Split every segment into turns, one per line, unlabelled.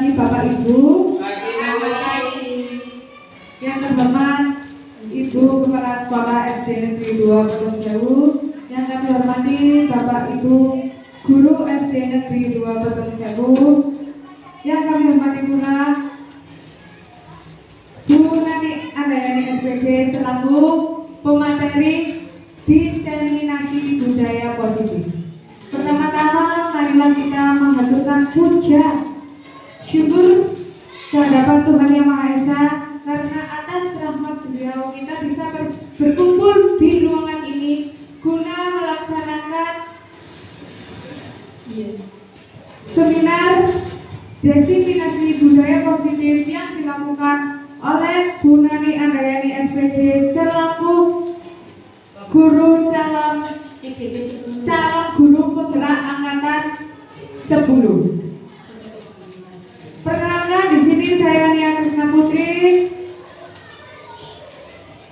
lagi Bapak Ibu. Yang terhormat Ibu Kepala Sekolah SD Negeri 2 Petung. Yang kami hormati Bapak Ibu Guru SD Negeri 2 Petung. Yang kami hormati pula Bu Nani Andayani SPD selaku pemateri diseminasi budaya positif. Pertama-tama marilah kita mengaturkan puja syukur kehadapan Tuhan Yang Maha Esa karena atas rahmat beliau kita bisa berkumpul di ruangan ini guna melaksanakan seminar diseminasi budaya positif yang dilakukan oleh Bu Nani Andayani SPD selaku guru calon guru penggerak angkatan 10. Perkenalkan di sini saya Nia Krisna Putri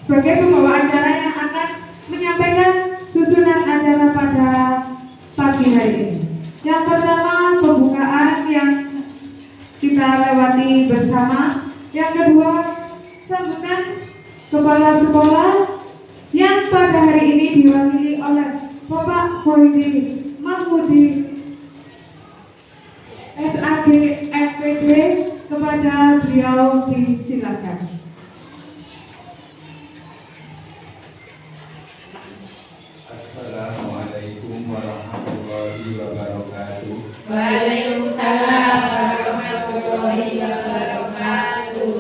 sebagai pembawa acara yang akan menyampaikan susunan acara pada pagi hari ini. Yang pertama pembukaan yang kita lewati bersama. Yang kedua sambutan kepala sekolah yang pada hari ini diwakili oleh Bapak Khoiri Mahmudi SAG FPD. Kepada beliau disilakan.
Assalamualaikum warahmatullahi wabarakatuh.
Waalaikumsalam warahmatullahi wabarakatuh.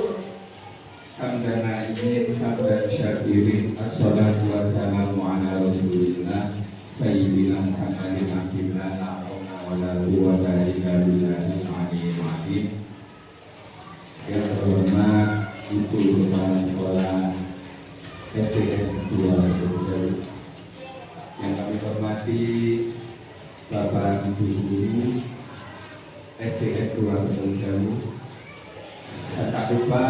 Hamdana izin hamdan syakirin. Assalatu wassalamu ala rasulillah sayyidina Muhammadin abdillah la haula wala quwwata illa billahil aliyyil azim. Yang terhormat Ibu Kepala Sekolah SDN 2 Petung. Yang kami hormati Bapak Ibu Guru SDN 2 Petung. Dan tak lupa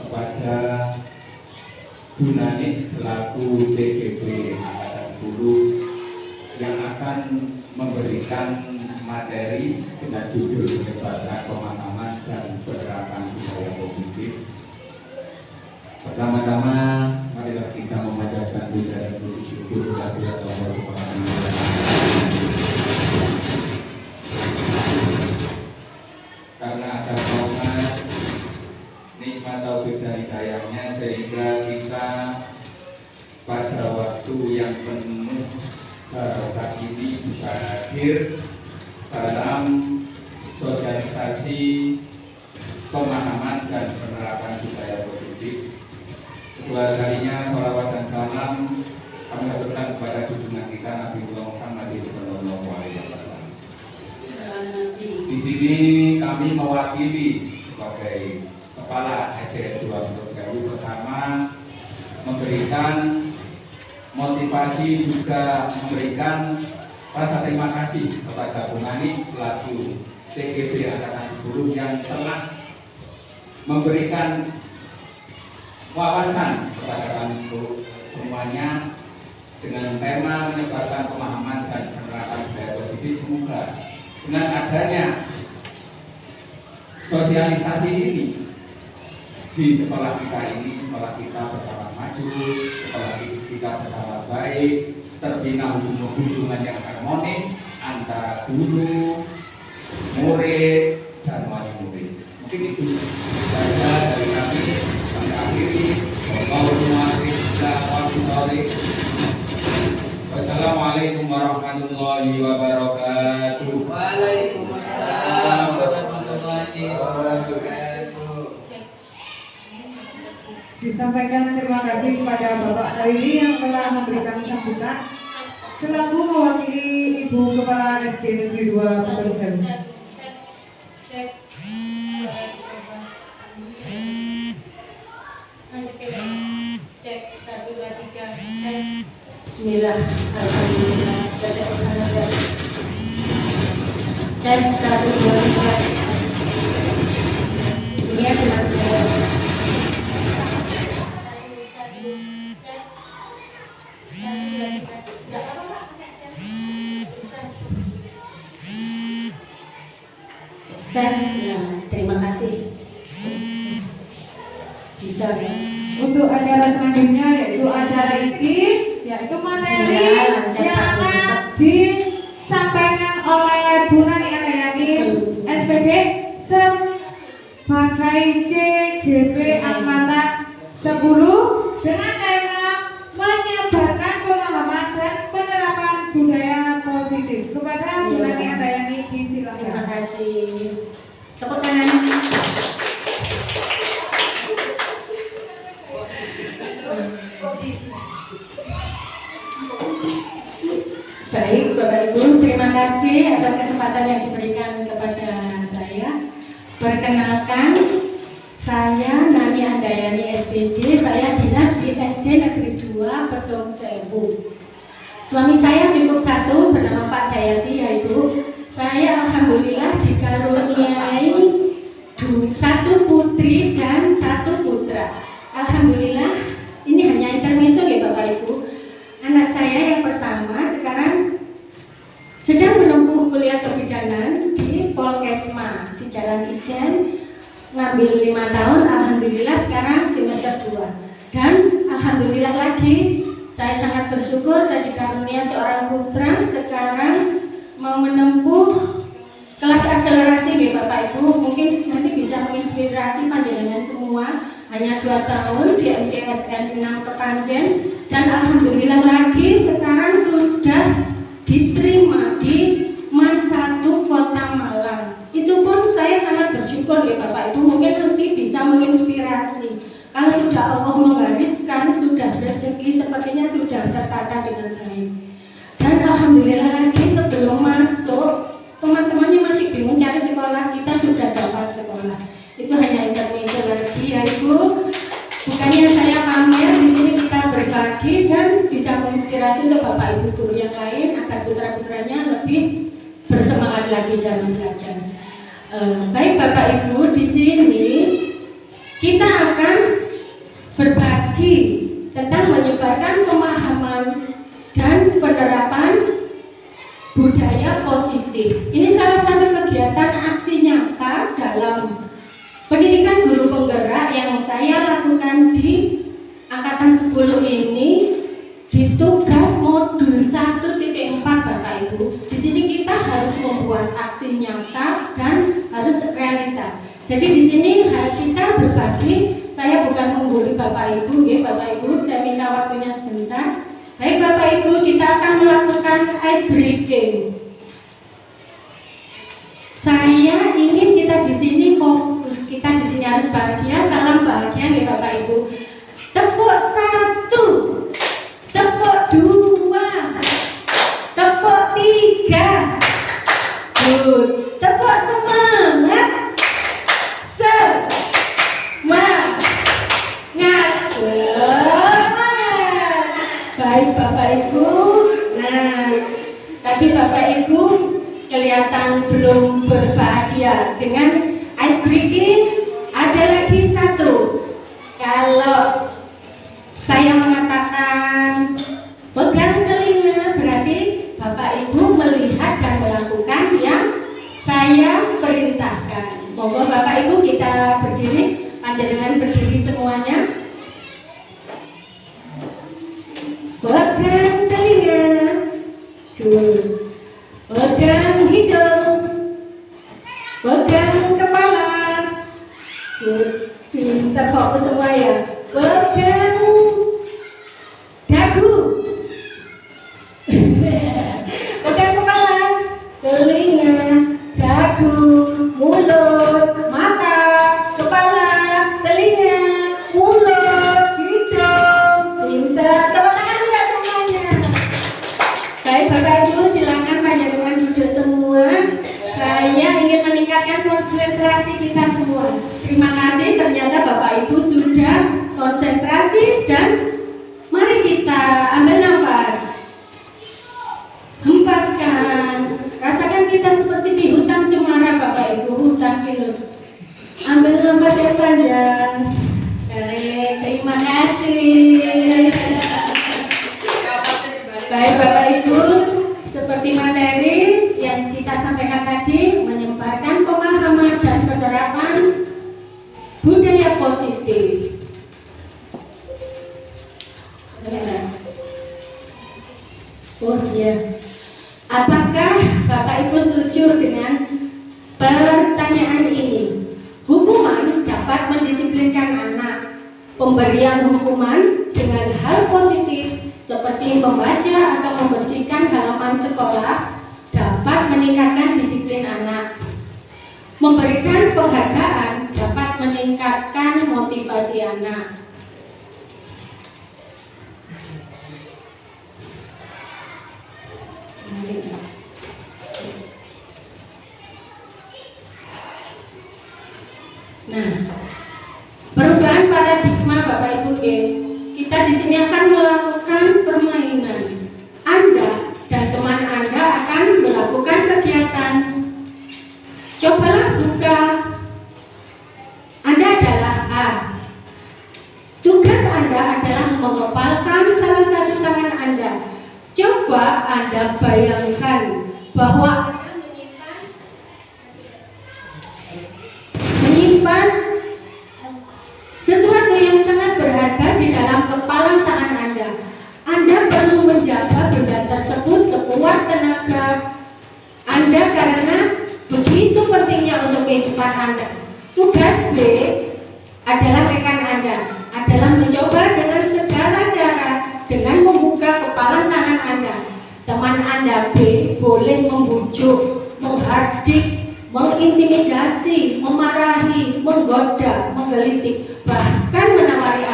kepada Bu Nani selaku TGP Angkatan 10 yang akan memberikan materi dengan judul penyebaran pemahaman dan penerapan budaya positif. Pertama-tama marilah kita memanjatkan puja dan puji syukur kepada Allah Subhanahu wa Ta'ala karena atas rahmat nikmat taufik dan hidayahnya sehingga kita pada waktu yang penuh barokah ini bisa hadir dalam sosialisasi pemahaman dan penerapan budaya positif. Kedua kalinya sholawat dan salam kami haturkan kepada junjungan kita Nabi Muhammad Sallallahu Alaihi Wasallam. Di sini kami mewakili sebagai Kepala SDN 2 Petung pertama memberikan motivasi juga memberikan rasa terima kasih kepada Bu Nani selaku TGP Angkatan 10 yang telah memberikan wawasan kepada kami semuanya dengan tema menyebarkan pemahaman dan penerapan budaya positif. Semoga dengan adanya sosialisasi ini di sekolah kita ini, sekolah kita bertambah maju, sekolah kita bertambah baik, terbina hubungan yang harmonis antara guru, murid, dan wali murid. Mungkin itu saja dari kami. Kami akhiri. Wassalamualaikum warahmatullahi wabarakatuh.
Waalaikumsalam warahmatullahi wabarakatuh.
Disampaikan terima kasih kepada Bapak Khoiri yang telah memberikan sambutan selaku mewakili Ibu Kepala SD Negeri 2 Petung.
Cek 1 2 3 Bismillah. Alhamdulillah. Tes 1 2 3. Ini adalah tes. Terima kasih. Bisa ya.
Untuk acara selanjutnya yaitu acara ini, yaitu materi yang akan disampaikan oleh Bu Nani Andayani SPD sebagai KGP Angkatan 10 dengan tema menyebarkan pemahaman dan penerapan budaya positif. Kepada Bu Nani Andayani
Terima
disilakan.
kasih. Tepuk tangan. Baik, Bapak Ibu, terima kasih atas kesempatan yang diberikan kepada saya. Perkenalkan, saya Nani Andayani SPD, saya dinas di SD Negeri 2 Bedong Sewu. Suami saya cukup satu bernama Pak Jayati, yaitu saya alhamdulillah dikaruniai satu putri dan satu putra. Alhamdulillah, ini hanya intermezzo ya Bapak Ibu. Anak saya yang pertama sekarang sedang menempuh kuliah kebidanan di Polkesma di Jalan Ijen, ngambil 5 tahun. Alhamdulillah sekarang semester 2. Dan alhamdulillah lagi, saya sangat bersyukur saya dikaruniai seorang putra sekarang mau menempuh kelas akselerasi ya Bapak Ibu. Mungkin nanti bisa menginspirasi panjenengan semua. Hanya 2 tahun di MTSN 6 Kepanjen, dan alhamdulillah lagi sekarang sudah diterima di MAN 1 Kota Malang. Itu pun saya sangat bersyukur ya Bapak Ibu. Mungkin nanti bisa menginspirasi. Kalau sudah Allah menggariskan, sudah rezeki, sepertinya sudah tertata dengan baik. Dan alhamdulillah lagi sebelum masuk, teman-temannya masih bingung cari sekolah, kita sudah dapat sekolah. Itu hanya intermezzo lagi, yaitu bukannya saya pamer, di sini kita berbagi dan bisa menginspirasi untuk Bapak Ibu guru yang lain agar putra-putranya lebih bersemangat lagi dalam belajar. Baik Bapak Ibu, di sini kita akan berbagi tentang menyebarkan pemahaman dan penerapan budaya positif. Ini salah satu kegiatan aksi nyata dalam pendidikan guru penggerak yang saya lakukan di Angkatan 10 ini di tugas modul 1.4 Bapak Ibu. Di sini kita harus membuat aksi nyata dan harus realita. Jadi di sini kita berbagi. Saya bukan menggurui Bapak Ibu, ya Bapak Ibu. Saya minta waktunya sebentar. Baik Bapak Ibu, kita akan melakukan ice breaking. Saya ingin kita di sini fokus, kita di sini harus bahagia, salam bahagia nih Bapak Ibu. Tepuk 1, tepuk 2, tepuk 3, good. Tepuk semangat, semangat, semangat. Baik Bapak Ibu. Nah, tadi Bapak Ibu kelihatan belum berbahagia dengan ice breaking. Ada lagi satu. Kalau saya mengatakan pegang telinga, berarti Bapak Ibu melihat dan melakukan yang saya perintahkan. Monggo Bapak Ibu kita berdiri, panjenengan berdiri semuanya. Pegang telinga, pegang hidung, pegang kepala, pintar fokus semua ya. Pegang dagu, pegang kepala, telinga, dagu, mulut, mata, kepala, telinga, mulut, hidung, pintar. Tepuk tangan juga semuanya. Baik Bapak Ibu, silakan panjenengan duduk semua. Saya ingin meningkatkan konsentrasi kita semua. Terima kasih, ternyata Bapak Ibu sudah konsentrasi, dan mari kita ambil nafas, hempaskan. Rasakan kita seperti di hutan cemara Bapak Ibu, hutan pinus. Ambil nafas yang panjang. Baik, terima kasih. Baik Bapak Ibu, seperti materi yang kita sampaikan tadi, menyebarkan pemahaman dan penerapan Oh iya. Apakah Bapak Ibu setuju dengan pertanyaan ini? Hukuman dapat mendisiplinkan anak. Pemberian hukuman dengan hal positif seperti membaca atau membersihkan halaman sekolah dapat meningkatkan disiplin anak. Memberikan penghargaan dapat meningkatkan motivasi anak. Nah, perubahan paradigma Bapak Ibu kita di sini akan melakukan permainan. Anda dan teman Anda akan melakukan kegiatan. Cobalah buka. Anda adalah A. Tugas Anda adalah mengepalkan salah satu tangan Anda. Coba Anda bayangkan bahwa Anda menyimpan sesuatu yang sangat berharga di dalam kepalan tangan Anda. Anda perlu menjaga benda tersebut sekuat tenaga Anda karena begitu pentingnya untuk kehidupan Anda. Tugas B adalah rekan Anda adalah mencoba dengan segala cara dengan membuka kepalan tangan Anda. Teman Anda B boleh membujuk, menghardik, mengintimidasi, memarahi, menggoda, menggelitik, bahkan menawari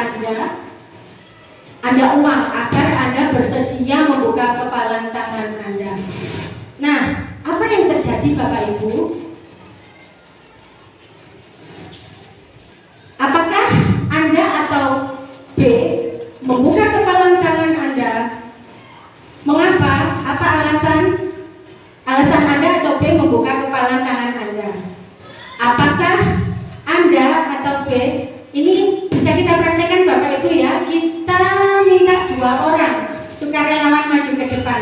Anda uang agar Anda bersedia membuka kepalan tangan Anda. Nah, apa yang terjadi Bapak Ibu? Apakah Anda atau B membuka kepalan tangan Anda? Mengapa? Apa alasan? Alasan Anda atau B membuka kepalan tangan Anda? Apakah Anda atau B, ini bisa kita praktekkan Bapak Ibu ya. Kita minta 2 orang sukarelawan maju ke depan.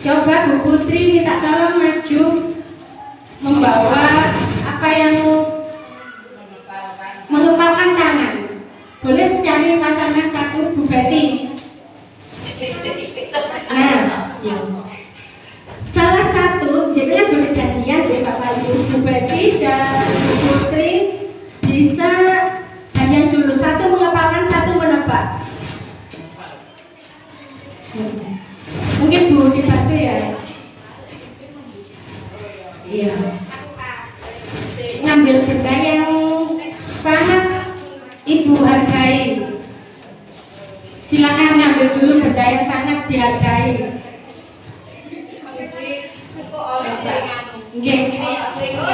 Coba Bu Putri minta tolong maju membawa apa yang mengepalkan tangan. Boleh cari pasangan satu Bu Betty. Nah, ya. Salah satu, jadinya boleh janjian deh Bapak Ibu. Bu Betty dan Bu Putri bisa janjian dulu, satu mengepalkan, satu menebak. Mungkin Bu dibantu ya. Iya. Ngambil benda yang sangat Ibu hargai. Silakan ngambil dulu benda yang sangat dihargai.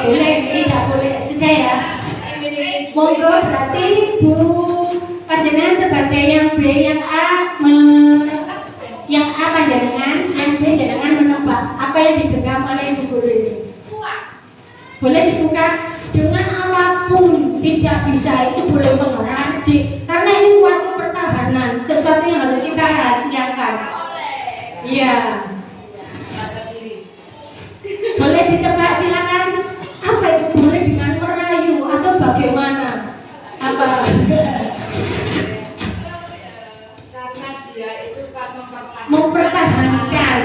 Boleh, tidak boleh, sudah ya. Monggo, berarti Bu panjenengan sebagai yang B, yang A yang A panjenengan, yang B panjenengan menebak apa yang digenggam oleh Ibu Guru ini. Boleh dibuka dengan apapun, tidak bisa itu boleh mengeradik karena ini suatu pertahanan, sesuatu yang harus kita rahasiakan. Iya. Boleh ditebak, silakan. Apa itu? Boleh dengan merayu atau bagaimana? Apa?
Karena dia itu kan
Mempertahankan.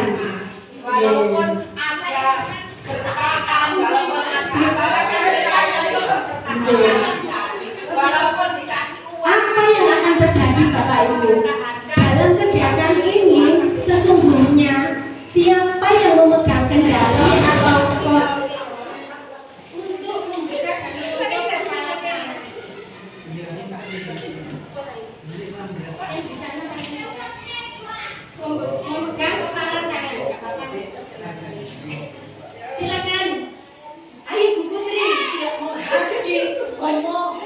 walaupun ada keretakan, walaupun walaupun dikasih uang.
Apa yang akan terjadi Bapak Ibu? Dalam kegiatan ini sesungguhnya siapa yang memegang kendali atau untuk menggerak dan memegang kepala tangan? Yang di sana memegang kepala tangan. Silakan. Ayo Bu Putri, silakan ngomong.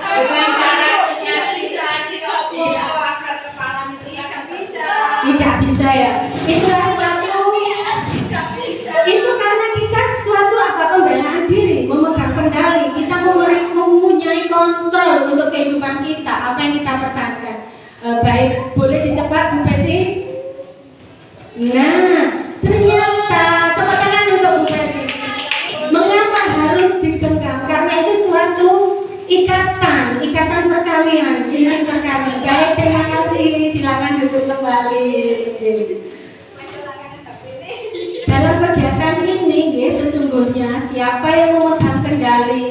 Dengan cara menyiasati agar kepala itu tidak bisa.
Tidak bisa ya. Itulah suatu.
Tidak bisa.
Itu karena kita suatu apa pembelaan diri, memegang kendali, kita mempunyai kontrol untuk kehidupan kita, apa yang kita pertahankan. Baik, boleh ditebak Bu Betty? Nah, ternyata tepuk tangan untuk Bu Betty. Mengapa harus digenggam? Karena itu suatu ikatan kami. Baik, terima kasih. Silakan duduk kembali. Dalam kegiatan ini, sesungguhnya siapa yang memegang kendali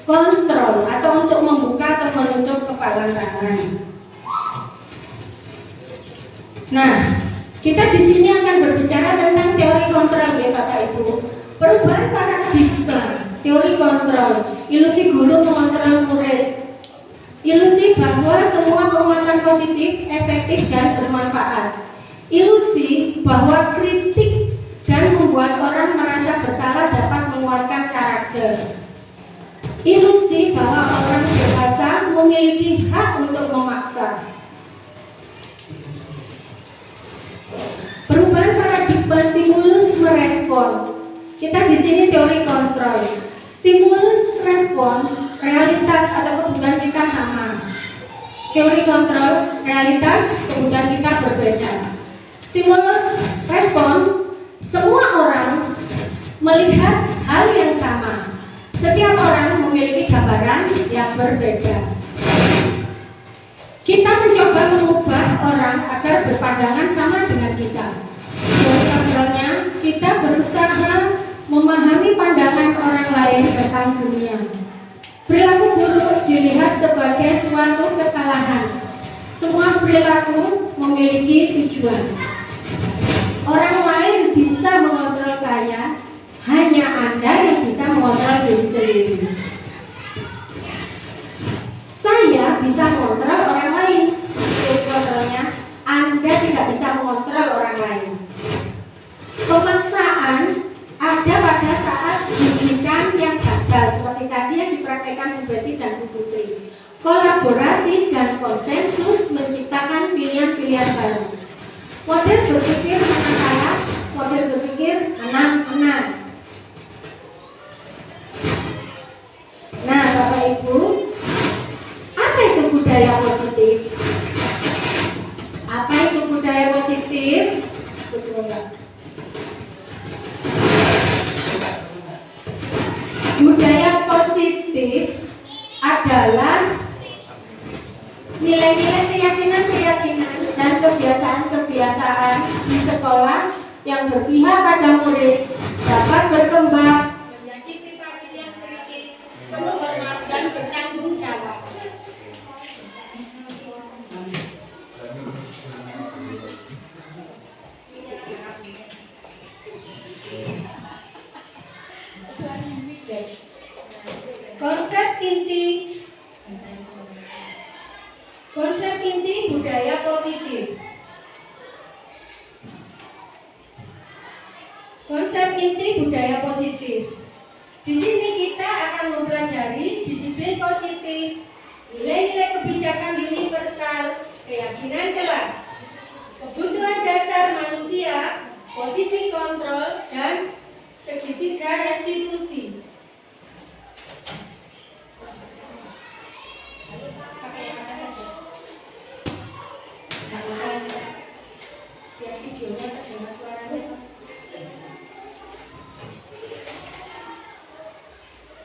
kontrol atau untuk membuka atau menutup kepalan tangan. Nah, kita di sini akan berbicara tentang teori kontrol, ya Bapak Ibu. Perubahan paradigma, teori kontrol, ilusi guru mengontrol murid, ilusi bahwa semua penguatan positif, efektif dan bermanfaat, ilusi bahwa kritik dan membuat orang merasa bersalah dapat menguatkan karakter, ilusi bahwa orang dewasa memiliki hak untuk memaksa. Perubahan paradigma stimulus merespon. Kita di sini teori kontrol. Stimulus respon, realitas atau kebutuhan kita sama. Teori kontrol, realitas, kebutuhan kita berbeda. Stimulus respon, semua orang melihat hal yang sama. Setiap orang memiliki gambaran yang berbeda. Kita mencoba mengubah orang agar berpandangan sama dengan kita. Teori kontrolnya, kita berusaha memahami pandangan orang lain tentang dunia. Perilaku buruk dilihat sebagai suatu kesalahan. Semua perilaku memiliki tujuan. Orang lain bisa mengontrol saya, hanya Anda yang bisa mengontrol diri sendiri. Saya bisa mengontrol orang lain. Jadi kontrolnya, Anda tidak bisa mengontrol orang lain. Pemaksaan ada pada saat rujukan yang gagal, seperti tadi yang dipraktekkan Bu Betty dan Bu Putri. Kolaborasi dan konsensus menciptakan pilihan-pilihan baru. Model berpikir menang, model berpikir menang. Nah, Bapak Ibu, apa itu budaya positif? Apa itu budaya positif? Betul enggak? Budaya positif adalah nilai-nilai keyakinan dan kebiasaan-kebiasaan di sekolah yang berpihak pada murid dapat berkembang menjadi pribadi yang kritis, penuh hormat dan bertanggung jawab. Konsep inti budaya positif. Konsep inti budaya positif. Di sini kita akan mempelajari disiplin positif, nilai-nilai kebijakan universal, keyakinan kelas, kebutuhan dasar manusia, posisi kontrol, dan segitiga restitusi. Pakai yang atas saja. Biar videonya terdengar suaranya.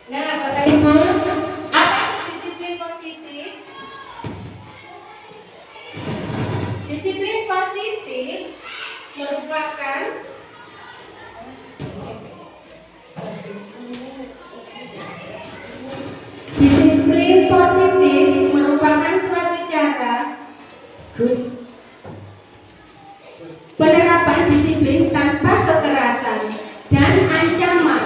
Nah, Bapak Ibu, apa itu disiplin positif? Disiplin positif merupakan suatu cara penerapan disiplin tanpa kekerasan dan ancaman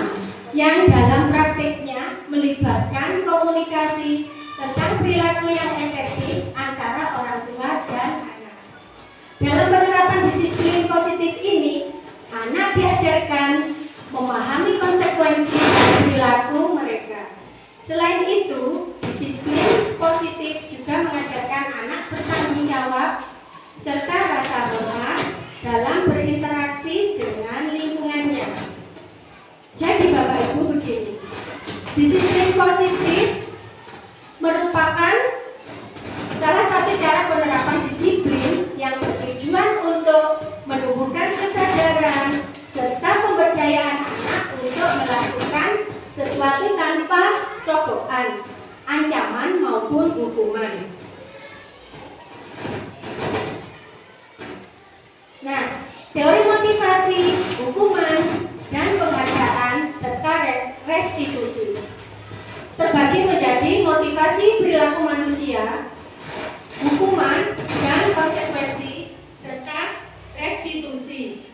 yang dalam praktiknya melibatkan komunikasi tentang perilaku yang efektif antara orang tua dan anak. Dalam penerapan disiplin positif ini, anak diajarkan memahami konsekuensi perilaku mereka. Selain itu, disiplin positif juga mengajarkan anak bertanggung jawab serta rasa hormat dalam berinteraksi dengan lingkungannya. Jadi Bapak Ibu begini, disiplin positif merupakan salah satu cara penerapan disiplin yang bertujuan untuk menumbuhkan kesadaran serta pemberdayaan anak untuk melakukan sesuatu tanpa sokokan, ancaman maupun hukuman. Nah, teori motivasi, hukuman, dan penghargaan serta restitusi terbagi menjadi motivasi perilaku manusia, hukuman, dan konsekuensi serta restitusi.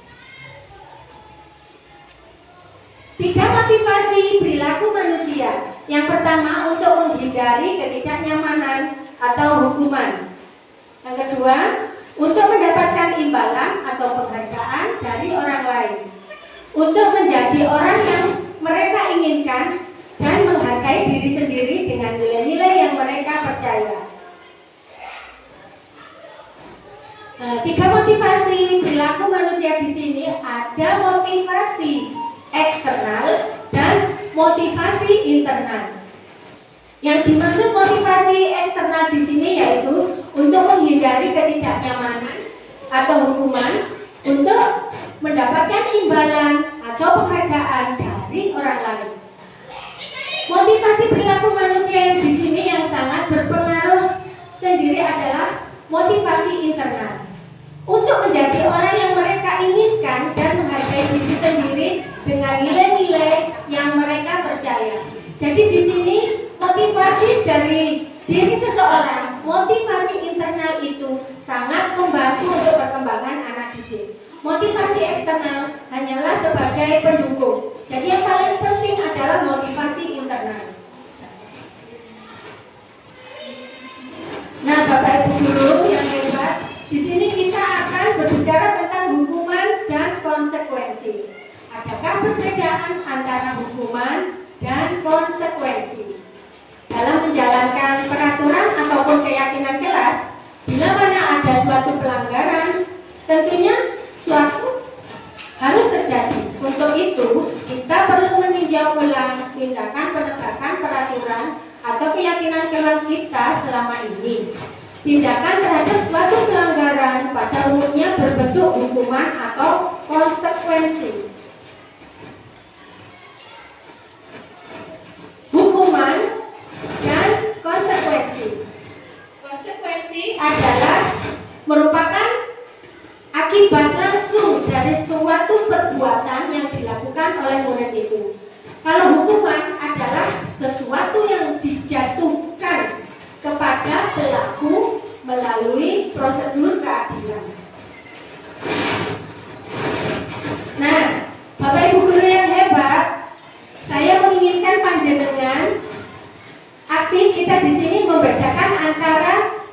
3 motivasi perilaku manusia. Yang pertama, untuk menghindari ketidaknyamanan atau hukuman. Yang kedua, untuk mendapatkan imbalan atau penghargaan dari orang lain. Untuk menjadi orang yang mereka inginkan dan menghargai diri sendiri dengan nilai-nilai yang mereka percaya. 3 motivasi perilaku manusia di sini ada motivasi eksternal dan motivasi internal. Yang dimaksud motivasi eksternal di sini yaitu untuk menghindari ketidaknyamanan atau hukuman, untuk mendapatkan imbalan atau penghargaan dari orang lain. Motivasi perilaku manusia yang di sini yang sangat berpengaruh sendiri adalah motivasi internal. Untuk menjadi orang yang mereka inginkan dan menghargai diri sendiri dengan nilai-nilai yang mereka percaya. Jadi di sini motivasi dari diri seseorang, motivasi internal itu sangat membantu untuk perkembangan anak didik. Motivasi eksternal hanyalah sebagai pendukung. Jadi yang paling penting adalah motivasi internal. Nah, Bapak Ibu guru yang hebat, di sini kita akan berbicara tentang hukuman dan konsekuensi. Adakah perbedaan antara hukuman dan konsekuensi? Dalam menjalankan peraturan ataupun keyakinan kelas, bila mana ada suatu pelanggaran, tentunya suatu harus terjadi. Untuk itu, kita perlu meninjau ulang tindakan penegakan peraturan atau keyakinan kelas kita selama ini. Tindakan terhadap suatu pelanggaran pada umumnya berbentuk hukuman atau konsekuensi. Hukuman dan konsekuensi. Konsekuensi adalah merupakan akibat langsung dari suatu perbuatan yang dilakukan oleh murid itu. Kalau hukuman adalah sesuatu yang dijatuhkan kepada pelaku melalui prosedur keadilan. Nah, Bapak Ibu guru yang hebat, saya menginginkan panjenengan aktif kita di sini membedakan antara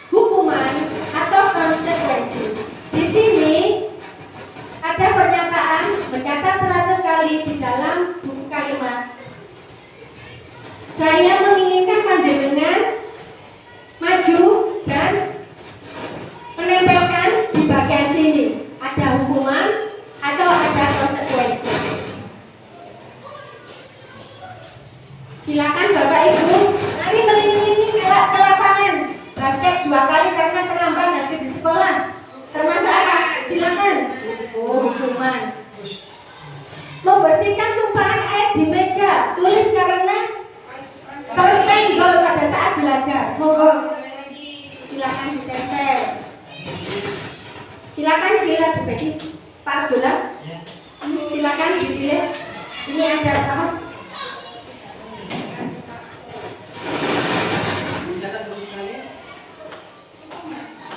hukuman atau konsekuensi. Di sini ada pernyataan mencatat 100 kali di dalam buku kalimat. Saya menginginkan panjenengan maju dan menempelkan di bagian sini. Ada hukuman atau ada konsekuensi. Silakan Bapak Ibu, lari melindungi ke lapangan basket 2 kali karena terlambat nanti di sekolah. Termasuk apa? Silakan. Hukuman. Membersihkan tumpahan air di meja, tulis karena tersenggol pada saat belajar. Monggo. Silakan ditempel. Silakan pilih berbagi. Pak Abdullah. Silakan dipilih. Ini ada kaos.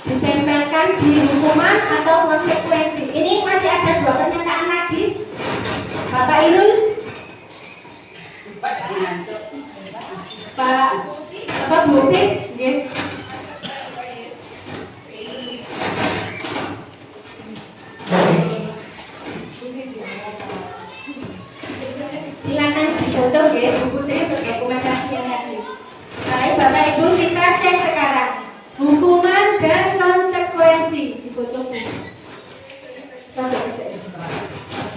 Ditempelkan di hukuman atau konsekuensi. Ini masih ada 2 pernyataan lagi. Bapak Irul, Pak Butik, silakan difoto ya, Bu Putri untuk dokumentasi yang lagi. Baik Bapak Ibu, kita cek sekarang hukuman dan konsekuensi difoto.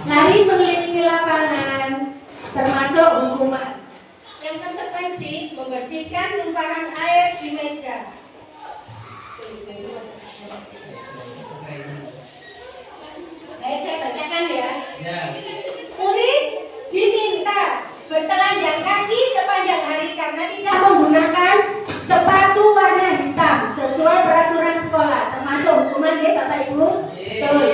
Lari mengelilingi lapangan, termasuk hukuman. Yang konsekuensi membersihkan tumpahan air di meja. Baik, saya bacakan ya. Murid diminta bertelanjang kaki sepanjang hari karena tidak menggunakan sepatu warna hitam sesuai peraturan sekolah. Termasuk hukuman ya Bapak Ibu. Betul.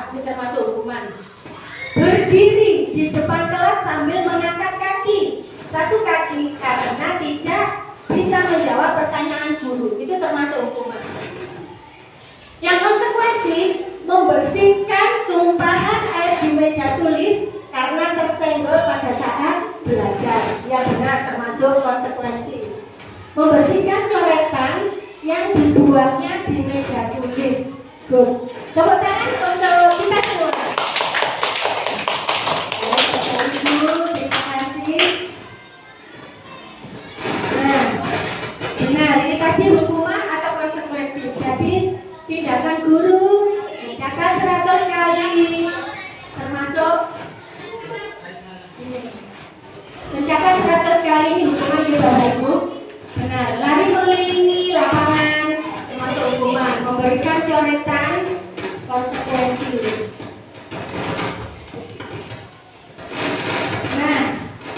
jawab, ini termasuk hukuman. Berdiri di depan kelas sambil mengangkat kaki, satu kaki, karena tidak bisa menjawab pertanyaan guru, itu termasuk hukuman. Yang konsekuensi, membersihkan tumpahan air di meja tulis karena tersenggol pada saat belajar. Yang benar termasuk konsekuensi. Membersihkan coretan yang dibuatnya di meja tulis. Good. Tepuk tangan untuk kita semua. Terima kasih. Nah, benar, ini tadi hukuman atau konsekuensi. Jadi tindakan guru mencatat 100 kali, termasuk ini. Mencatat 100 kali ini hukuman di Bapak Ibu. Benar, lari mengelilingi lapangan termasuk hukuman. Memberikan coretan konsekuensi. Nah,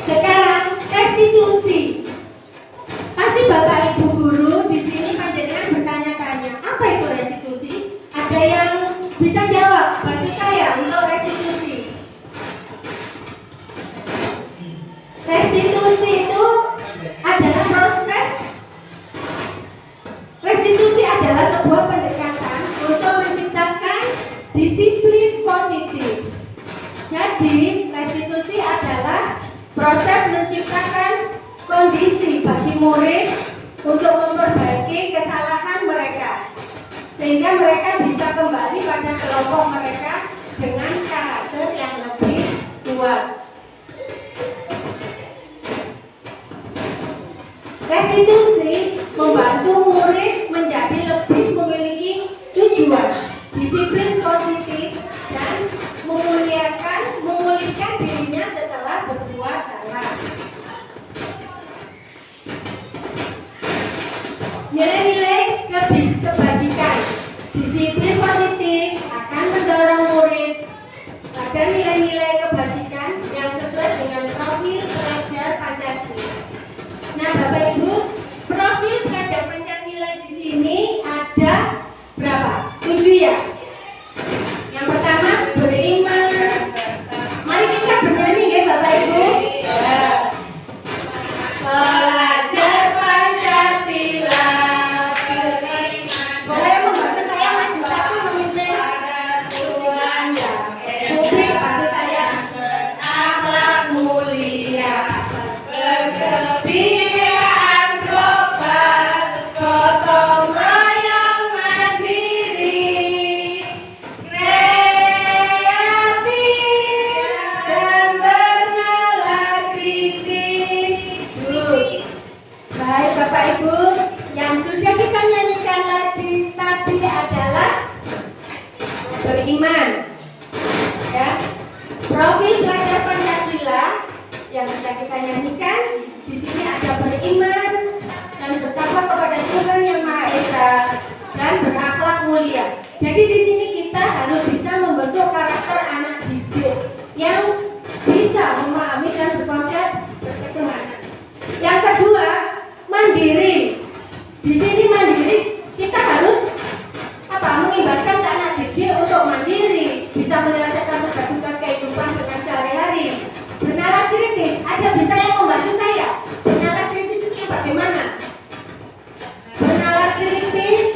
sekarang restitusi. Pasti Bapak Ibu guru di sini panjenengan bertanya-tanya, apa itu restitusi? Ada yang bisa jawab? Bantu saya untuk restitusi. Restitusi itu adalah proses. Restitusi adalah sebuah pendekatan untuk menciptakan disiplin positif. Jadi, restitusi adalah proses menciptakan kondisi bagi murid untuk memperbaiki kesalahan mereka, sehingga mereka bisa kembali pada kelompok mereka dengan karakter yang lebih kuat. Restitusi membantu murid menjadi lebih memiliki tujuan, disiplin positif, dan memulihkan dirinya setelah berbuat salah. Nilai-nilai kebajikan, disiplin positif akan mendorong murid pada nilai-nilai kebajikan yang sesuai dengan profil pelajar Pancasila. Nah, Bapak Ibu, profil pelajar Pancasila di sini ada berapa? 7 ya. Yang pertama beriman. Mari kita bernyanyi ya Bapak Ibu. Pelajar Pancasila beriman. Boleh membantu saya maju satu memimpin Tuhan yang publik, bantu saya. Berakhlak mulia, berkebinekaan global, gotong royong mandiri, kreatif dan bernalar kritis. Baik Bapak Ibu, yang sudah kita nyanyikan tadi adalah beriman. Ya, profil pelajar Pancasila yang sudah kita nyanyikan di sini ada beriman dan bertakwa kepada Tuhan Yang Maha Esa dan berakhlak mulia. Jadi di sini kita harus bisa membentuk karakter anak didik yang bisa memahami dan berkonsep berketuhanan. Yang kedua, mandiri. Di sini mandiri kita harus mengibatkan ke anak didik untuk mandiri, bisa menyelesaikan tugas-tugas kehidupan dengan sehari-hari. Bernalar kritis, ada bisa yang membantu saya? Bernalar kritis itu yang bagaimana? Bernalar kritis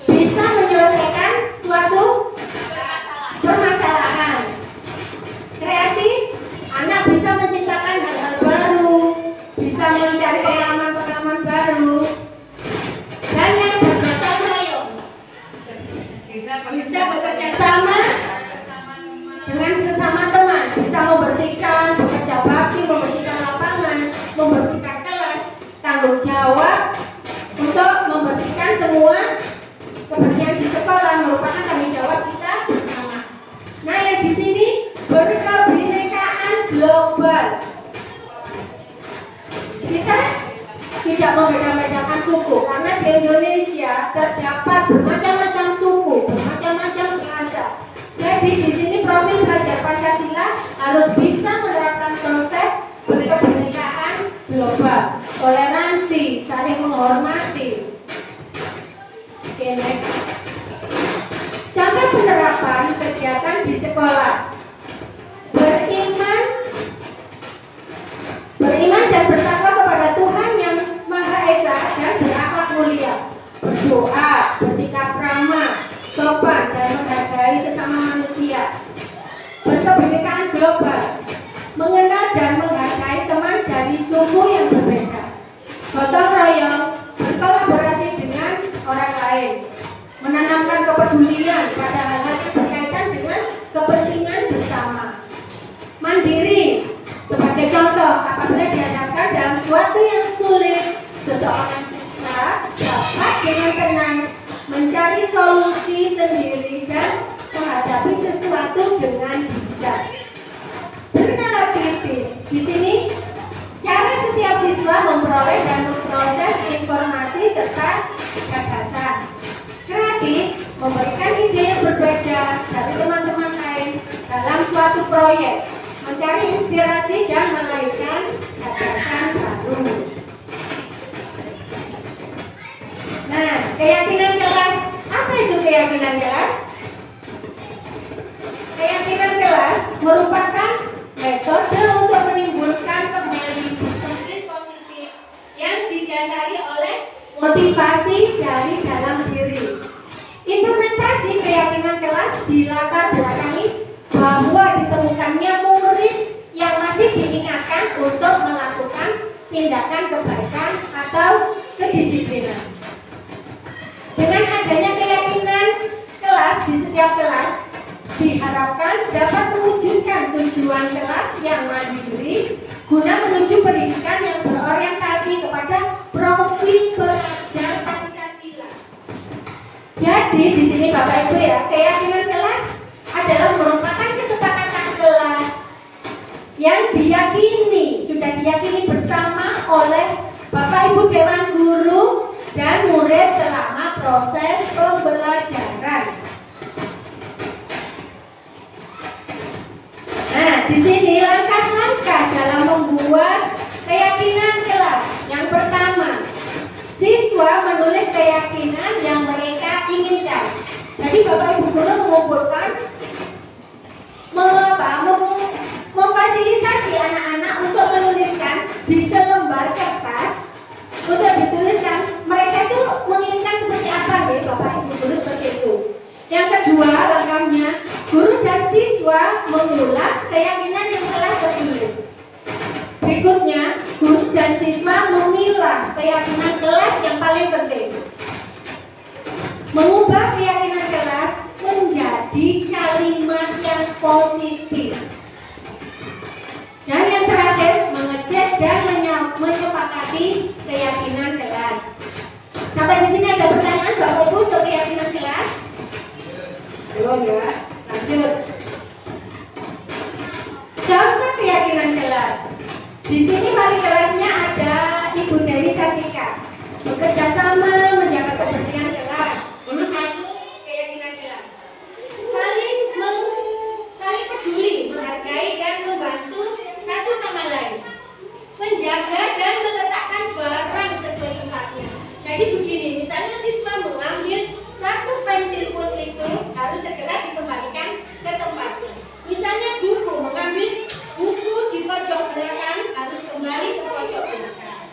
bisa menyelesaikan suatu permasalahan. Kreatif, anak bisa menciptakan hal-hal baru, bisa mencari pengalaman-pengalaman baru. Dan yang bergotong royong, bisa bekerja sama dengan sesama teman, bisa membersihkan, bekerja bakti, membersihkan lapangan, membersihkan kelas, tanggung jawab untuk membersihkan semua kebersihan di sekolah merupakan tanggung jawab kita bersama. Nah, yang di sini berkebinekaan global. Kita tidak membeda-bedakan suku karena di Indonesia terdapat bermacam-macam suku, bermacam-macam bahasa. Jadi di sini profil pelajar Pancasila harus bisa menerapkan konsep berkebinekaan global, toleransi, saling menghormati. Oke, next. Contoh penerapan kegiatan berdoa, bersikap ramah, sopan, dan menghargai sesama manusia. Berkebinekaan global, mengenal dan menghargai teman dari suku yang berbeda. Gotong royong, berkolaborasi dengan orang lain, menanamkan kepedulian pada hal-hal yang berkaitan dengan kepentingan bersama. Mandiri, sebagai contoh, apabila dihadapkan dalam suatu yang sulit, seseorang siswa dapat dengan tenang mencari solusi sendiri dan menghadapi sesuatu dengan bijak. Bernalar kritis. Di sini cara setiap siswa memperoleh dan memproses informasi serta gagasan. Kreatif, memberikan ide yang berbeda dari teman-teman lain dalam suatu proyek, mencari inspirasi dan melahirkan gagasan baru. Nah, keyakinan kelas. Apa itu keyakinan kelas? Keyakinan kelas merupakan metode untuk menimbulkan kembali disiplin positif yang didasari oleh motivasi dari dalam diri. Implementasi keyakinan kelas dilatar belakangi bahwa ditemukannya murid yang masih diingatkan untuk melakukan tindakan kebaikan atau kedisiplinan. Dengan adanya keyakinan kelas di setiap kelas, diharapkan dapat mewujudkan tujuan kelas yang mandiri guna menuju pendidikan yang berorientasi kepada profil pelajar Pancasila. Jadi di sini Bapak Ibu ya, keyakinan kelas adalah merupakan kesepakatan kelas yang sudah diyakini bersama oleh Bapak Ibu Dewan Guru dan murid selama proses pembelajaran. Nah, di sini langkah-langkah dalam membuat keyakinan kelas. Yang pertama, siswa menulis keyakinan yang mereka inginkan. Jadi Bapak Ibu guru mengumpulkan, memfasilitasi anak-anak untuk menuliskan di selembar kertas untuk dituliskan mereka itu menginginkan seperti apa ya Bapak Ibu guru, seperti itu. Yang kedua langkahnya, guru dan siswa mengulas keyakinan yang telah tertulis. Berikutnya, guru dan siswa memilah keyakinan kelas yang paling penting. Mengubah keyakinan kelas menjadi kalimat yang positif. Dan yang terakhir, mengecek dan menyepakati keyakinan kelas. Sampai di sini ada pertanyaan Bapak Ibu untuk keyakinan kelas? Ayo ya, lanjut. Contoh keyakinan kelas. Di sini wali kelasnya ada Ibu Dewi Sartika. Bekerja sama menjaga kebersihan kelas. Ini satu keyakinan kelas. Saling peduli, menghargai dan membantu satu sama lain. Menjaga dan meletakkan barang sesuai tempatnya. Jadi begini, misalnya siswa mengambil satu pensil pun itu harus segera dikembalikan ke tempatnya. Misalnya buku, mengambil buku di pojok belakang harus kembali ke pojok belakang.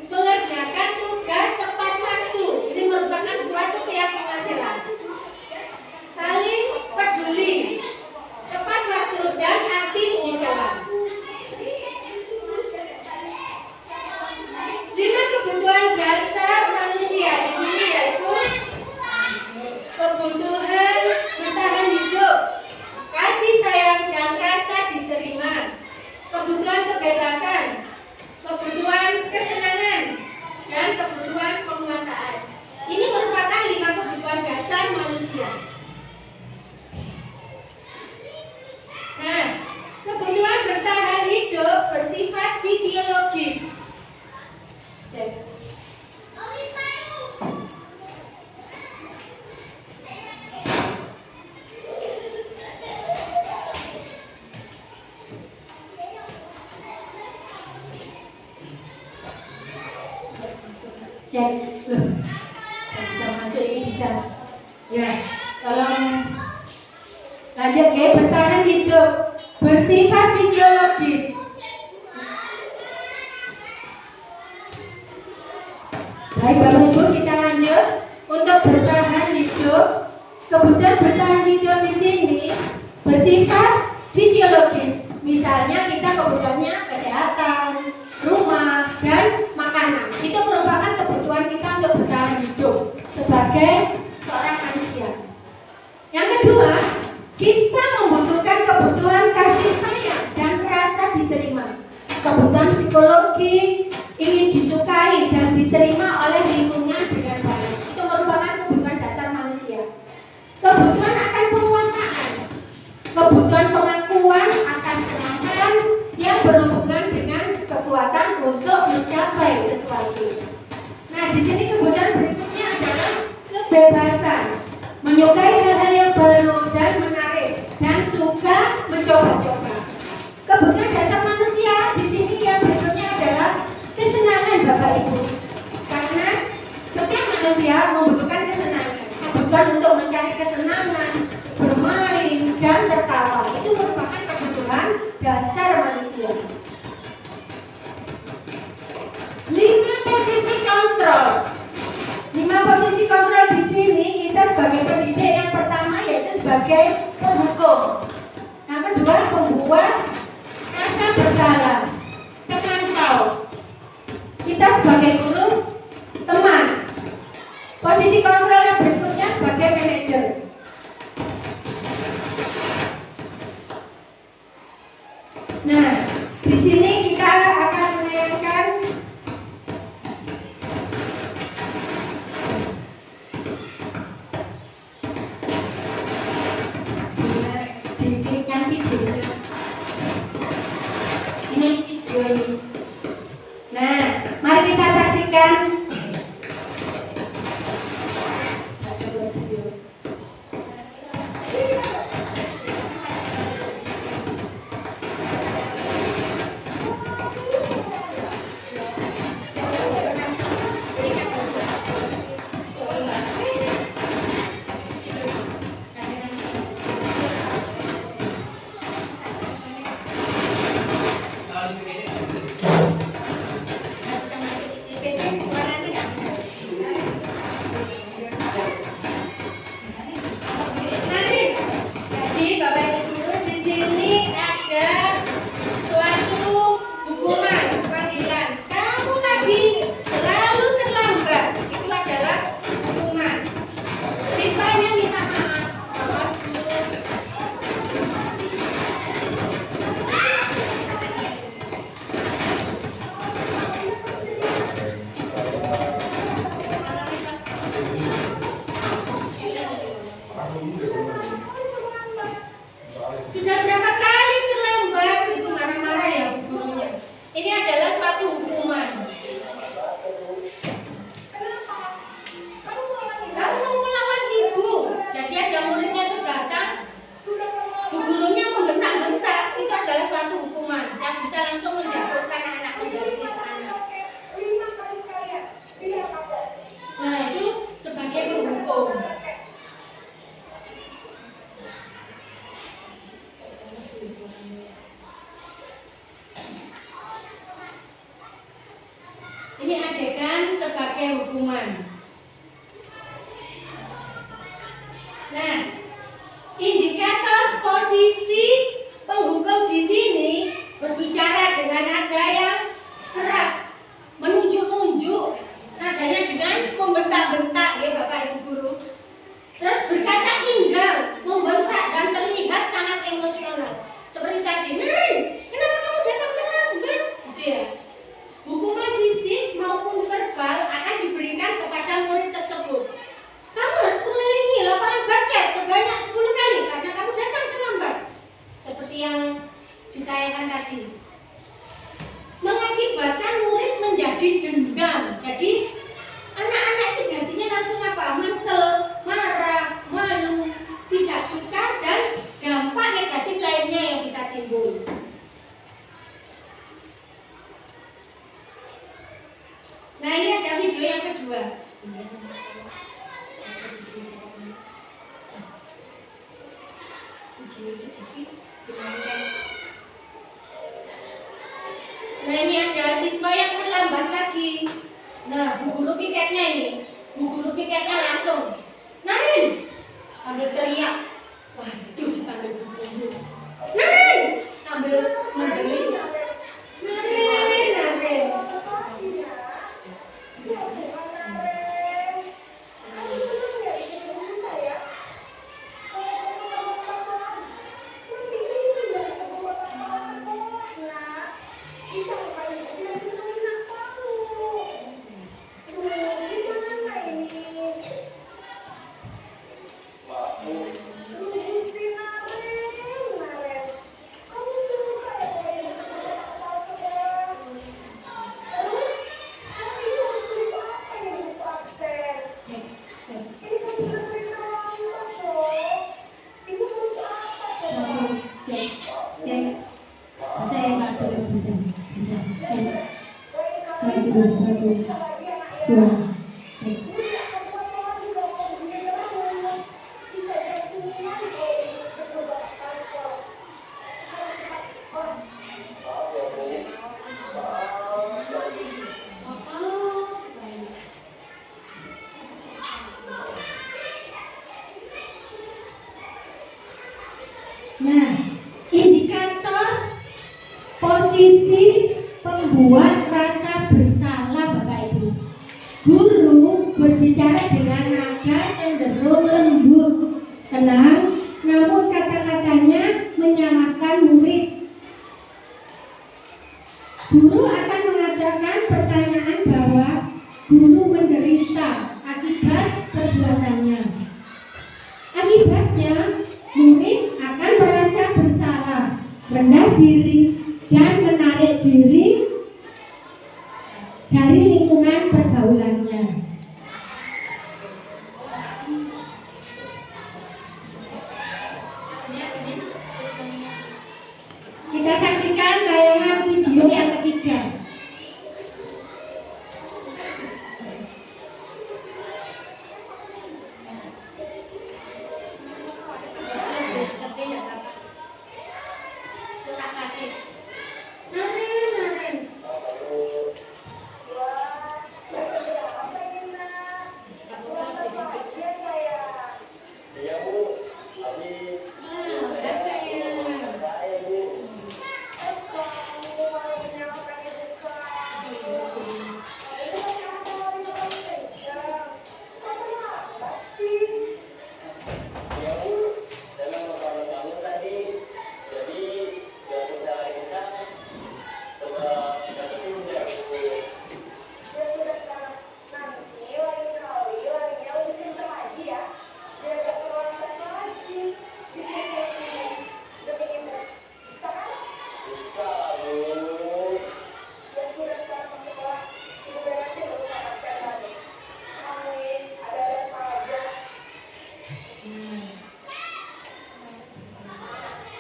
Mengerjakan tugas tepat waktu, ini merupakan suatu keyakinan kelas. Saling peduli, tepat waktu dan aktif di kelas. 5 kebutuhan dasar manusia di sini yaitu kebutuhan bertahan hidup, kasih sayang dan rasa diterima, kebutuhan kebebasan, kebutuhan kesenangan, dan kebutuhan penguasaan. Ini merupakan 5 kebutuhan dasar manusia. Nah, kebutuhan bertahan hidup bersifat fisiologis. Cek. Loh, bisa masuk ini bisa. Ya, tolong lanjut ya. Bertahan hidup bersifat fisiologis. Baik Bapak Ibu, kita lanjut untuk bertahan hidup. Kebutuhan bertahan hidup di sini bersifat fisiologis. Misalnya kita kebutuhannya kesehatan, rumah, dan makanan. Itu merupakan kebutuhan kita untuk bertahan hidup sebagai seorang manusia. Yang kedua, kita membutuhkan kebutuhan kasih sayang dan rasa diterima. Kebutuhan psikologi, ingin disukai dan diterima oleh lingkungan dengan baik. Itu merupakan kebutuhan dasar manusia. Kebutuhan akan penguasaan, kebutuhan pengakuan atas kemampuan yang berhubungan dengan kekuatan untuk mencapai sesuatu. Nah, di sini kebutuhan berikutnya adalah kebebasan, menyukai hal-hal yang baru dan menarik, dan suka mencoba-coba. Kebutuhan dasar manusia di sini yang berikutnya adalah kesenangan, Bapak Ibu. Karena setiap manusia membutuhkan kesenangan, kebutuhan untuk mencari kesenangan, bermain, dan tertawa. Itu merupakan kebutuhan dasar manusia. 5 posisi kontrol. 5 posisi kontrol di sini kita sebagai pendidik, yang pertama yaitu sebagai penghukum. Yang kedua, pembuat rasa bersalah, pemantau. Kita sebagai guru, teman. Posisi kontrol yang berikutnya sebagai manajer. Nah, di sini kita akan menayangkan diklikkan videonya. Ini video ini. Nah, mari kita saksikan. Sudah berapa kali terlambat itu marah-marah ya bu gurunya. Ini adalah suatu hukuman. Kamu mau melawan ibu. Jadi ada muridnya itu datang, bu gurunya membentak-bentak. Itu adalah suatu hukuman yang bisa langsung menjatuhkan anak, menjatuhkan anak. Nah itu sebagai penghukum. Ini adegan sebagai hukuman. Nah, indikator posisi penghukum di sini berbicara dengan nada yang keras, menunjuk-nunjuk, nadanya dengan membentak-bentak ya Bapak Ibu guru. Terus berkata inggal, membentak dan terlihat sangat emosional. Seperti tadi, kenapa kamu datang terlambat? Gitu ya. Hukuman fisik maupun verbal akan diberikan kepada murid tersebut. Kamu harus mengelilingi lapangan basket sebanyak 10 kali karena kamu datang terlambat. Seperti yang ditayangkan tadi. Mengakibatkan murid menjadi dendam. Jadi anak-anak itu jadinya langsung apa? Mantel, marah, malu, tidak suka dan dampak negatif lainnya yang bisa timbul. Nah ini ada video yang kedua. Nah ini ada siswa yang terlambat lagi. Nah, bu guru piketnya ini, bu guru piketnya langsung, Narin, sambil teriak, waduh dipanggil bu guru, Narin, sambil ngambilin, Narin. Nah, indikator posisi pembuat rasa bersalah Bapak Ibu. Guru berbicara dengan nada cenderung lembut, tenang, namun kata-katanya menyalahkan murid. Guru akan mengadakan pertanyaan bahwa guru menderita akibat perbuatannya. Akibatnya, murid akan merasa bersalah, rendah diri, dan menarik diri dari lingkungan pergaulannya. Kita saksikan tayangan video yang ketiga.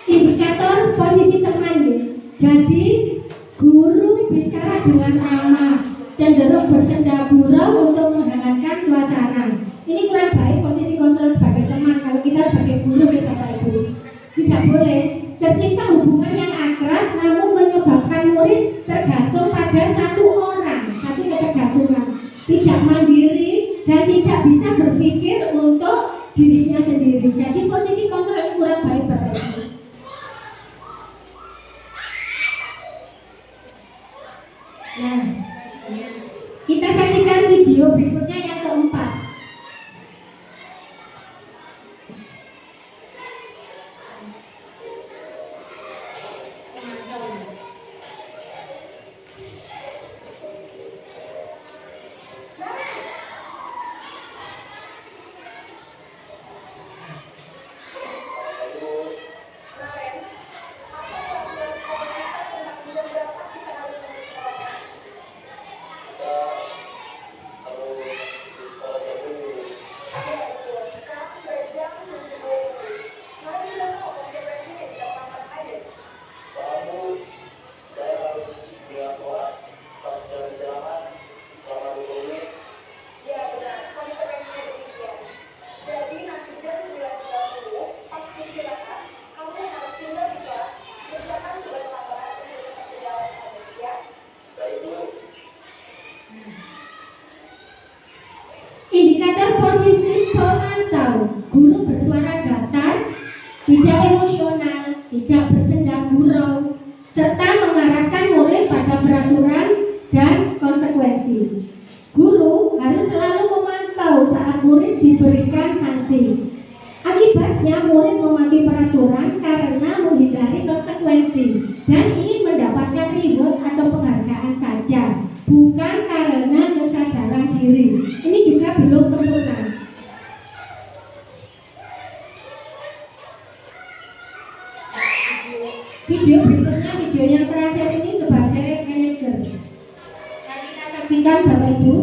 Indikator posisi teman nih. Jadi guru bicara dengan ramah, cenderung bersenda gurau untuk menghangatkan suasana. Ini kurang baik posisi kontrol sebagai teman. Kalau kita sebagai guru ya Bapak Ibu, tidak boleh tercipta hubungan yang akrab namun menyebabkan murid tergantung pada satu orang, satu ketergantungan, tidak mandiri dan tidak bisa berpikir untuk dirinya sendiri. Jadi posisi kontrol ini kurang baik Bapak Ibu. Nah, kita saksikan video berikutnya yang keempat. tidak bersenda gurau, serta mengarahkan murid pada peraturan dan konsekuensi. Guru harus selalu memantau saat murid diberikan sanksi. Akibatnya murid mematuhi peraturan karena menghindari konsekuensi dan ingin mendapatkan reward atau penghargaan saja, bukan karena kesadaran diri. Ini juga belum sempurna. Video berikutnya, video yang terakhir ini sebagai manajer. Nah, kita saksikan Bapak Ibu.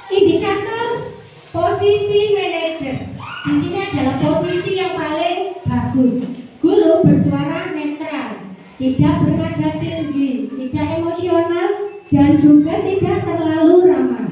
Indikator posisi manajer di sini adalah posisi yang paling bagus. Guru bersuara netral, tidak bernada tinggi, tidak emosional, dan juga tidak terlalu ramah.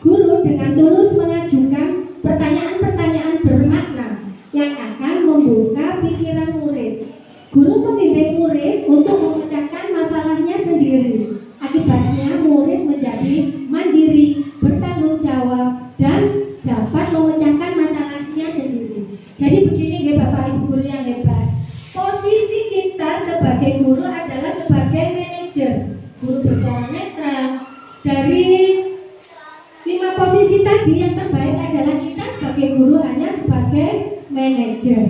Guru dengan tulus mengajukan pertanyaan-pertanyaan bermakna yang akan membuka pikiran murid. Guru membimbing murid untuk memecahkan masalahnya sendiri. Akibatnya murid menjadi mandiri, bertanggung jawab, dan dapat memecahkan masalahnya sendiri. Jadi begini ya Bapak Ibu guru yang hebat. Posisi kita sebagai guru adalah sebagai manajer. Guru bersuara netral. Dari 5 posisi tadi yang terbaik adalah kita sebagai guru hanya sebagai manajer.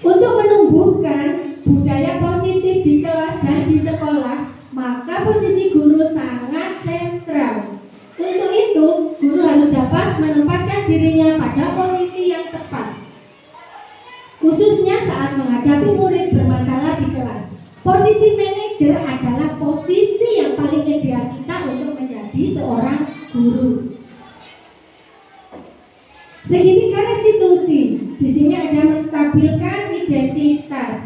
Untuk menumbuhkan budaya positif di kelas dan di sekolah, maka posisi guru sangat sentral. Untuk itu, guru harus dapat menempatkan dirinya pada posisi yang tepat, khususnya saat menghadapi murid bermasalah di kelas. Posisi manajer adalah posisi yang paling ideal kita untuk menjadi seorang guru. Segitiga restitusi. Di sini ada menstabilkan identitas,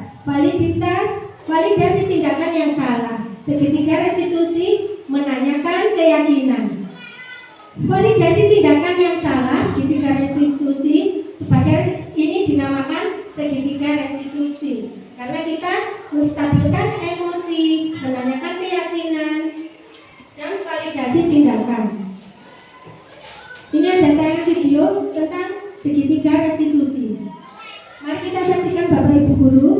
validasi tindakan yang salah. Segitiga restitusi menanyakan keyakinan. Validasi tindakan yang salah, segitiga restitusi sebagai ini dinamakan segitiga restitusi. Karena kita menstabilkan emosi, menanyakan keyakinan, dan validasi tindakan. Ini ada tayangan video tentang segitiga restitusi. Mari kita saksikan Bapak Ibu guru.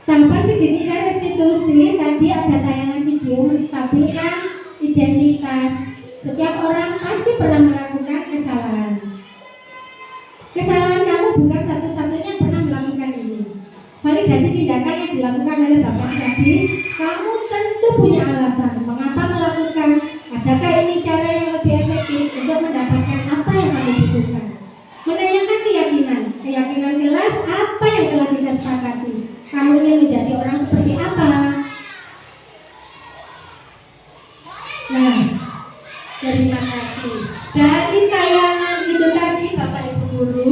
Tahapan segitiga restitusi tadi ada tayangan video menstabilkan identitas. Setiap orang pasti pernah melakukan kesalahan. Kesalahan kamu bukan satu-satunya pernah melakukan ini. Validasi tindakan yang dilakukan oleh Bapak tadi, kamu tentu punya alasan mengapa melakukan. Adakah ini cara yang lebih efektif untuk mendapatkan apa yang kamu butuhkan? Menanyakan keyakinan kelas apa yang telah kita sepakati. Kamu ingin menjadi orang seperti apa? Nah, terima kasih. Dari tayangan itu tadi Bapak Ibu Guru,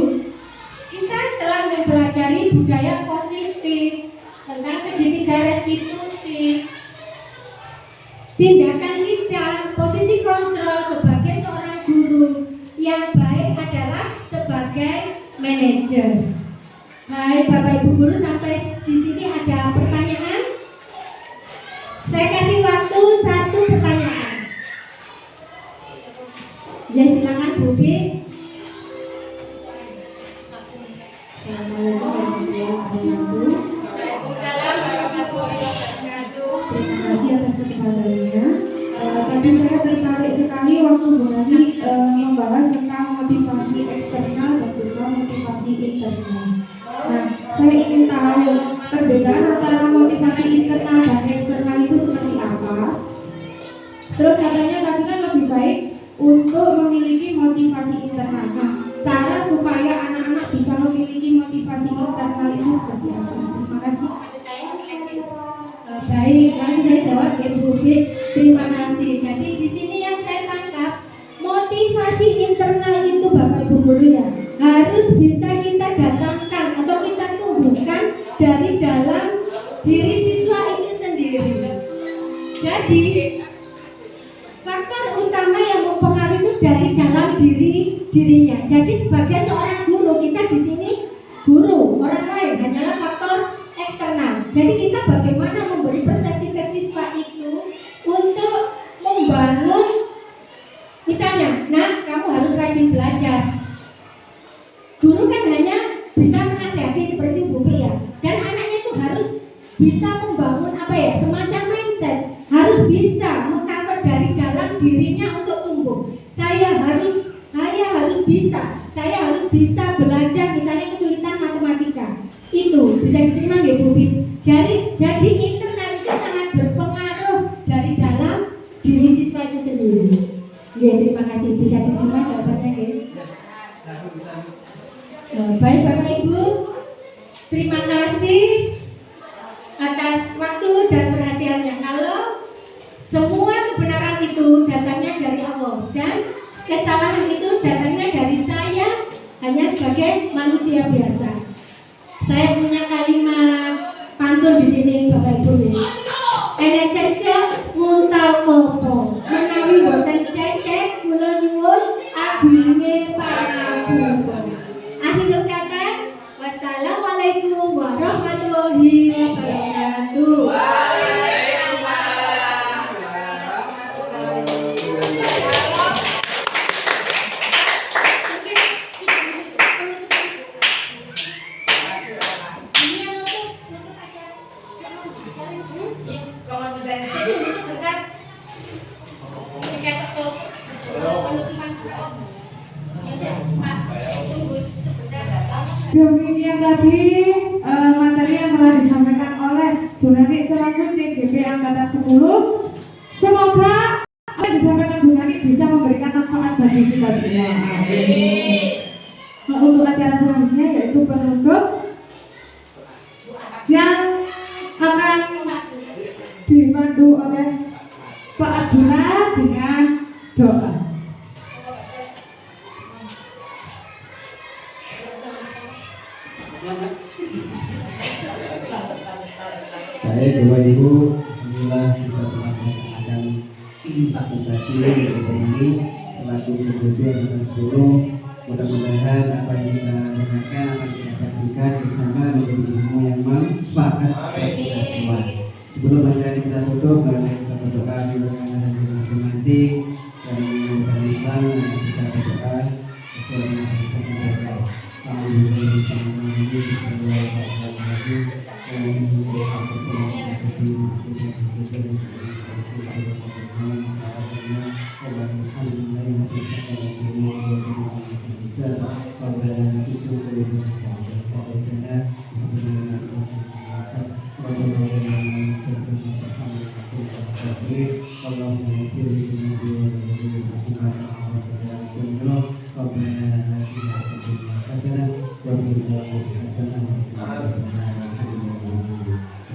kita telah mempelajari budaya positif tentang segitiga restitusi. Tindakan kita, posisi kontrol sebagai seorang guru yang baik adalah sebagai manajer. Baik Bapak Ibu Guru, sampai di sini ada pertanyaan? Saya kasih waktu 1 pertanyaan. Ya silakan Bu B. Assalamualaikum warahmatullahi wabarakatuh.
Waalaikumsalam warahmatullahi wabarakatuh.
Terima kasih atas kesempatannya. Tadi saya tertarik sekali waktu Bu Nani membahas tentang motivasi eksternal dan juga motivasi internal. Nah, saya ingin tahu perbedaan antara motivasi internal dan eksternal itu seperti apa. Terus katanya tadi kan lebih baik untuk memiliki motivasi internal. Nah, cara supaya anak-anak bisa memiliki motivasi internal itu seperti apa? Terima kasih. Baik, langsung saya jawab ya Bu B. Terima kasih. Jadi di sini yang saya tangkap, motivasi internal itu Bapak Ibu Guru ya, harus bisa kita datangkan atau kita tumbuhkan dari dalam diri siswa itu sendiri. Jadi faktor utama yang mempengaruhi itu dari dalam dirinya. Jadi sebagai seorang guru, kita di sini guru, orang lain hanyalah faktor eksternal. Jadi kita bagaimana memberi persepsi ke siswa itu untuk membangun, misalnya, nah kamu harus rajin belajar. Guru kan hanya bisa menasihati seperti Bu B ya, dan anaknya itu harus bisa membangun apa ya, semacam mindset, harus bisa mengcover dari dalam dirinya untuk tumbuh. Saya harus bisa belajar misalnya kesulitan matematika. Itu bisa diterima ya Bu B. Jadi internal itu sangat berpengaruh dari dalam diri siswa itu sendiri. Ya, terima kasih. Bisa diterima jawabannya ya. Baik Bapak Ibu,
Terima kasih atas waktu dan perhatiannya. Kalau semua kebenaran itu datangnya dari Allah dan kesalahan itu datangnya dari saya hanya sebagai manusia biasa. Saya punya kalimat pantun di sini Bapak Ibu. Enek cecek muntah mopo, menawi boten cecek kula nyuwun agunge pangapunten. Akhirul kata, wassalamualaikum warahmatullahi wabarakatuh.
Demikian tadi materi yang telah disampaikan oleh Bu Nani selaku CGP Angkatan 10. Semoga apa yang disampaikan Bu Nani bisa memberikan manfaat bagi kita semua. Nah, untuk acara selanjutnya yaitu penutup yang akan dipandu oleh Pak Arjuna dengan doa.
Baik Bapak Ibu, inilah kita telah melaksanakan presentasi kita ini selaku CGP Angkatan 10. Mudah-mudahan apa yang kita dengarkan, apa yang kita saksikan bersama menjadi ilmu yang manfaat bagi kita semua. Sebelum acara kita tutup, mari kita berdoa di rumah masing-masing dan mengucapkan Islam dan kita berdoa.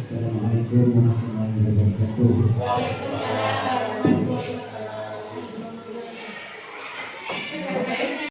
Assalamualaikum warahmatullahi wabarakatuh.
Waalaikumsalam.